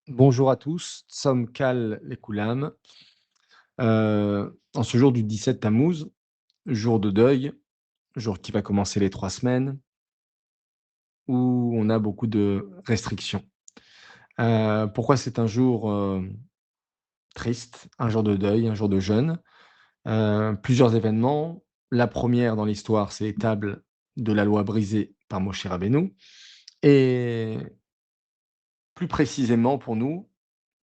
Bonjour à tous, Tsom Kal Lekulam. En ce jour du 17 Tammuz, jour de deuil, jour qui va commencer les 3 semaines, où on a beaucoup de restrictions. Pourquoi c'est un jour, triste, un jour de deuil, un jour de jeûne? Plusieurs événements. La première dans l'histoire, c'est les tables de la loi brisées par Moshe Rabbeinu et plus précisément pour nous,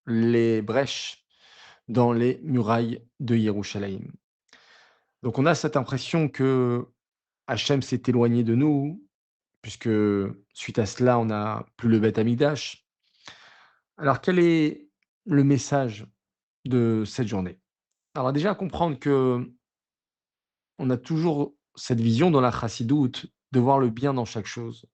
les brèches dans les murailles de Yerushalayim. Donc on a cette impression que Hachem s'est éloigné de nous, puisque suite à cela, on n'a plus le Beth Amikdash. Alors quel est le message de cette journée? Alors déjà comprendre que on a toujours cette vision dans la chassidoute de voir le bien dans chaque chose.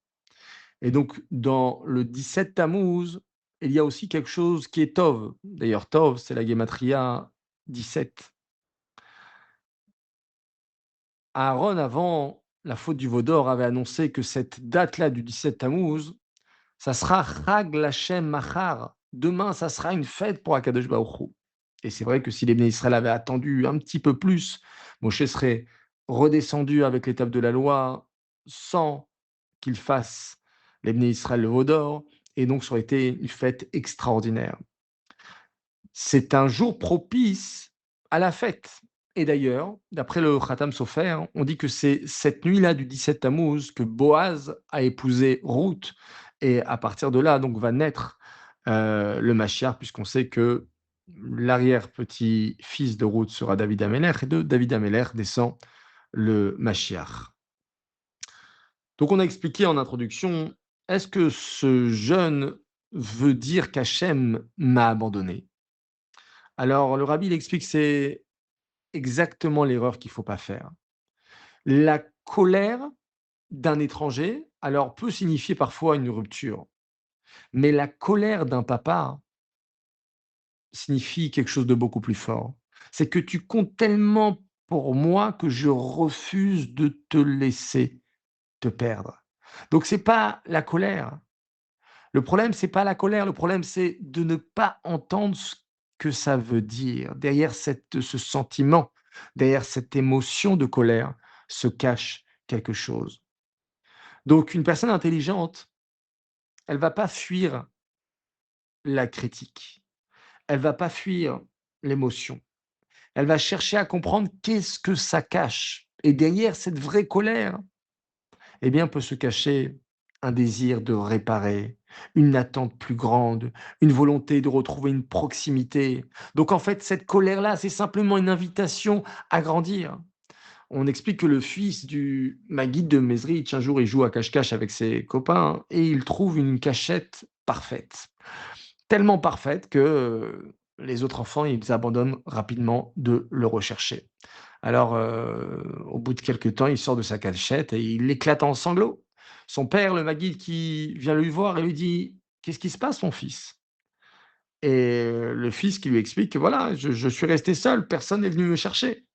Et donc dans le 17 Tammuz, il y a aussi quelque chose qui est Tov. D'ailleurs Tov, c'est la Gematria 17. Aaron, avant la faute du veau d'or, avait annoncé que cette date-là du 17 Tammuz, ça sera Chag Lashem Machar. Demain, ça sera une fête pour Akadosh Baruch Hu. Et c'est vrai que si les Bnei Israël avaient attendu un petit peu plus, Moshe serait redescendu avec l'étape de la loi sans qu'il fasse les Bnei Israël le veau d'or, et donc ça aurait été une fête extraordinaire. C'est un jour propice à la fête. Et d'ailleurs, d'après le Khatam Sofer, on dit que c'est cette nuit-là du 17 Tammuz que Boaz a épousé Ruth, et à partir de là, donc, va naître le Mashiach, puisqu'on sait que l'arrière-petit-fils de Ruth sera David Ameler, et de David Ameler descend le Mashiach. Donc on a expliqué en introduction, est-ce que ce jeûne veut dire qu'Hachem m'a abandonné? Alors, le rabbi, il explique que c'est exactement l'erreur qu'il ne faut pas faire. La colère d'un étranger, alors, peut signifier parfois une rupture, mais la colère d'un papa signifie quelque chose de beaucoup plus fort. C'est que tu comptes tellement pour moi que je refuse de te laisser te perdre. Donc c'est pas la colère. Le problème, c'est pas la colère, le problème, c'est de ne pas entendre ce que ça veut dire. Derrière ce sentiment, derrière cette émotion de colère, se cache quelque chose. Donc une personne intelligente, elle va pas fuir la critique, elle va pas fuir l'émotion. Elle va chercher à comprendre qu'est-ce que ça cache. Et derrière cette vraie colère, eh bien, peut se cacher un désir de réparer, une attente plus grande, une volonté de retrouver une proximité. Donc en fait, cette colère-là, c'est simplement une invitation à grandir. On explique que le fils du Maguide de Mezrich, un jour, il joue à cache-cache avec ses copains et il trouve une cachette parfaite. Tellement parfaite que les autres enfants, ils abandonnent rapidement de le rechercher. Alors, au bout de quelque temps, il sort de sa cachette et il éclate en sanglots. Son père, le Maguide, qui vient lui voir et lui dit: «Qu'est-ce qui se passe, mon fils?» Et le fils qui lui explique que: «Voilà, je suis resté seul, personne n'est venu me chercher».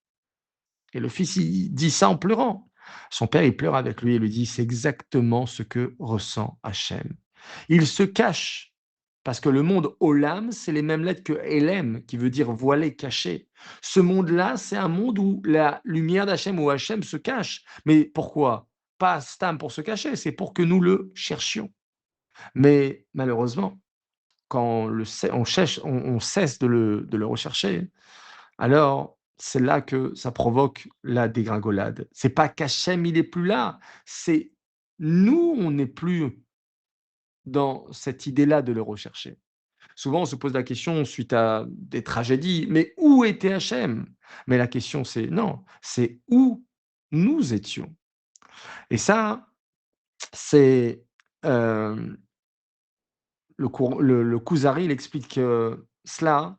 Et le fils, il dit ça en pleurant. Son père, il pleure avec lui et lui dit: «C'est exactement ce que ressent Hachem». Il se cache parce que le monde Olam, c'est les mêmes lettres que Elem, qui veut dire voilé, caché. Ce monde-là, c'est un monde où la lumière d'Hachem, où Hachem se cache. Mais pourquoi? Pas Stam pour se cacher, c'est pour que nous le cherchions. Mais malheureusement, quand on cesse de le rechercher, alors c'est là que ça provoque la dégringolade. C'est pas qu'Hachem, il est plus là, c'est nous, on n'est plus dans cette idée-là de le rechercher. Souvent, on se pose la question suite à des tragédies: «Mais où était Hachem?» Mais la question, c'est non, c'est où nous étions. Et ça, c'est, hem, le Kuzari, il explique, cela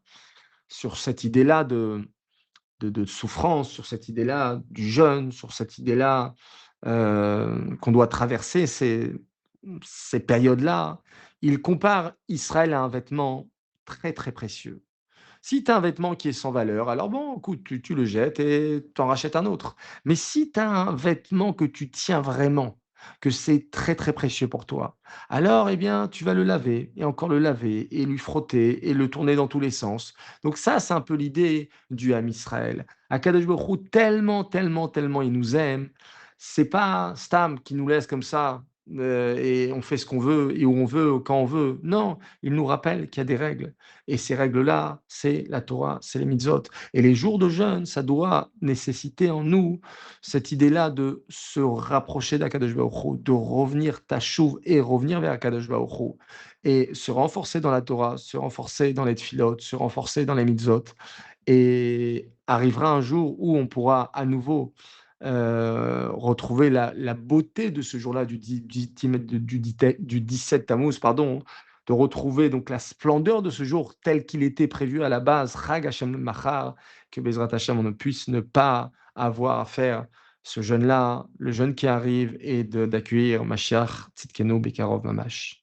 sur cette idée-là de souffrance, sur cette idée-là du jeûne, sur cette idée-là, qu'on doit traverser ces périodes-là. Il compare Israël à un vêtement très, très précieux. Si tu as un vêtement qui est sans valeur, alors bon, écoute, tu le jettes et tu en rachètes un autre. Mais si tu as un vêtement que tu tiens vraiment, que c'est très, très précieux pour toi. Alors, eh bien, tu vas le laver et encore le laver et lui frotter et le tourner dans tous les sens. Donc ça, c'est un peu l'idée du Ham Israël. Akadosh Baruch Hu, tellement, tellement, tellement il nous aime, c'est pas Stam qui nous laisse comme ça, et on fait ce qu'on veut et où on veut, quand on veut. Non, il nous rappelle qu'il y a des règles et ces règles-là, c'est la Torah, c'est les mitzvot et les jours de jeûne, ça doit nécessiter en nous cette idée-là de se rapprocher d'Akadosh Baruch Hu, de revenir tachouv et revenir vers Akadosh Baruch Hu et se renforcer dans la Torah, se renforcer dans les tfilot, se renforcer dans les mitzvot et arrivera un jour où on pourra à nouveau, retrouver la beauté de ce jour-là du 17 Tammuz, pardon, de retrouver donc la splendeur de ce jour tel qu'il était prévu à la base, Chag Hashem Machar, que Bezrat Hashem, on ne puisse ne pas avoir à faire ce jeûne-là, le jeûne qui arrive et d'accueillir Mashiach Tzidkenu Bekarov Mamash.